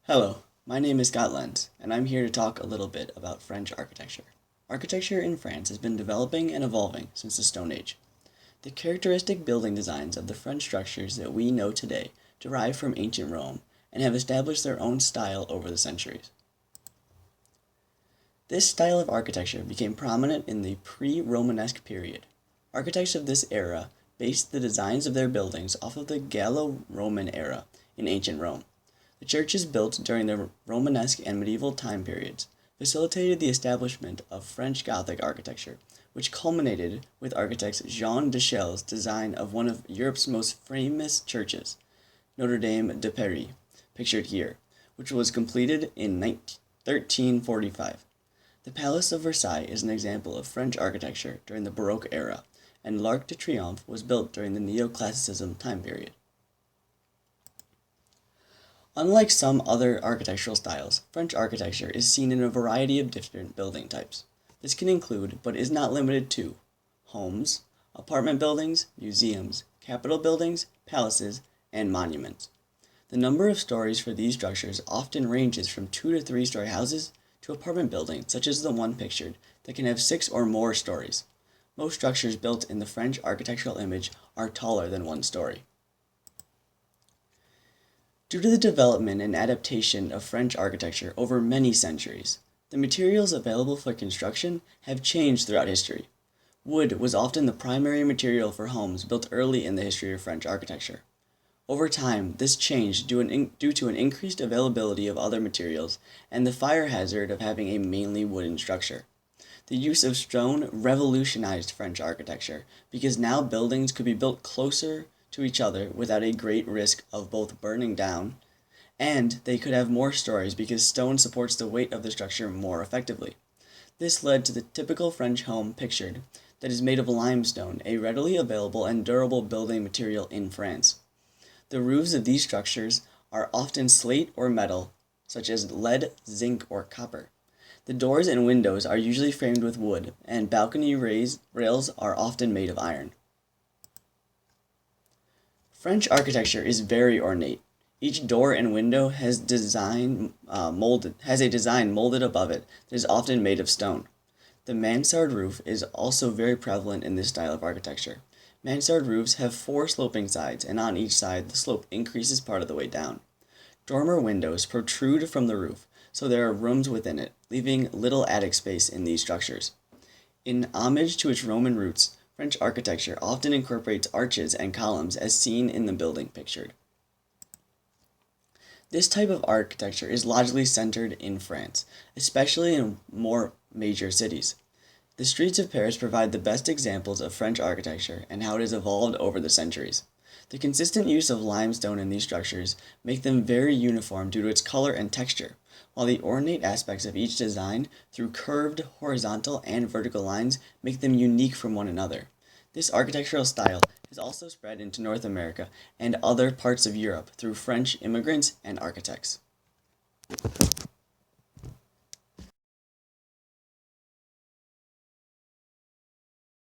Hello, my name is Scott Lenz, and I'm here to talk a little bit about French architecture. Architecture in France has been developing and evolving since the Stone Age. The characteristic building designs of the French structures that we know today derive from ancient Rome and have established their own style over the centuries. This style of architecture became prominent in the pre-Romanesque period. Architects of this era based the designs of their buildings off of the Gallo-Roman era in ancient Rome. The churches built during the Romanesque and medieval time periods facilitated the establishment of French Gothic architecture, which culminated with architect Jean de Chel's design of one of Europe's most famous churches, Notre Dame de Paris, pictured here, which was completed in 1345. The Palace of Versailles is an example of French architecture during the Baroque era, and l'Arc de Triomphe was built during the Neoclassicism time period. Unlike some other architectural styles, French architecture is seen in a variety of different building types. This can include, but is not limited to, homes, apartment buildings, museums, capitol buildings, palaces, and monuments. The number of stories for these structures often ranges from 2 to 3-story houses to apartment buildings, such as the one pictured, that can have 6 or more stories. Most structures built in the French architectural image are taller than 1 story. Due to the development and adaptation of French architecture over many centuries, the materials available for construction have changed throughout history. Wood was often the primary material for homes built early in the history of French architecture. Over time, this changed due to an increased availability of other materials and the fire hazard of having a mainly wooden structure. The use of stone revolutionized French architecture because now buildings could be built closer to each other without a great risk of both burning down, and they could have more stories because stone supports the weight of the structure more effectively. This led to the typical French home pictured that is made of limestone, a readily available and durable building material in France. The roofs of these structures are often slate or metal, such as lead, zinc, or copper. The doors and windows are usually framed with wood, and balcony rails are often made of iron. French architecture is very ornate. Each door and window has a design molded above it that is often made of stone. The mansard roof is also very prevalent in this style of architecture. Mansard roofs have 4 sloping sides, and on each side the slope increases part of the way down. Dormer windows protrude from the roof, so there are rooms within it, leaving little attic space in these structures. In homage to its Roman roots, French architecture often incorporates arches and columns as seen in the building pictured. This type of architecture is largely centered in France, especially in more major cities. The streets of Paris provide the best examples of French architecture and how it has evolved over the centuries. The consistent use of limestone in these structures make them very uniform due to its color and texture, while the ornate aspects of each design, through curved horizontal and vertical lines, make them unique from one another. This architectural style has also spread into North America and other parts of Europe through French immigrants and architects.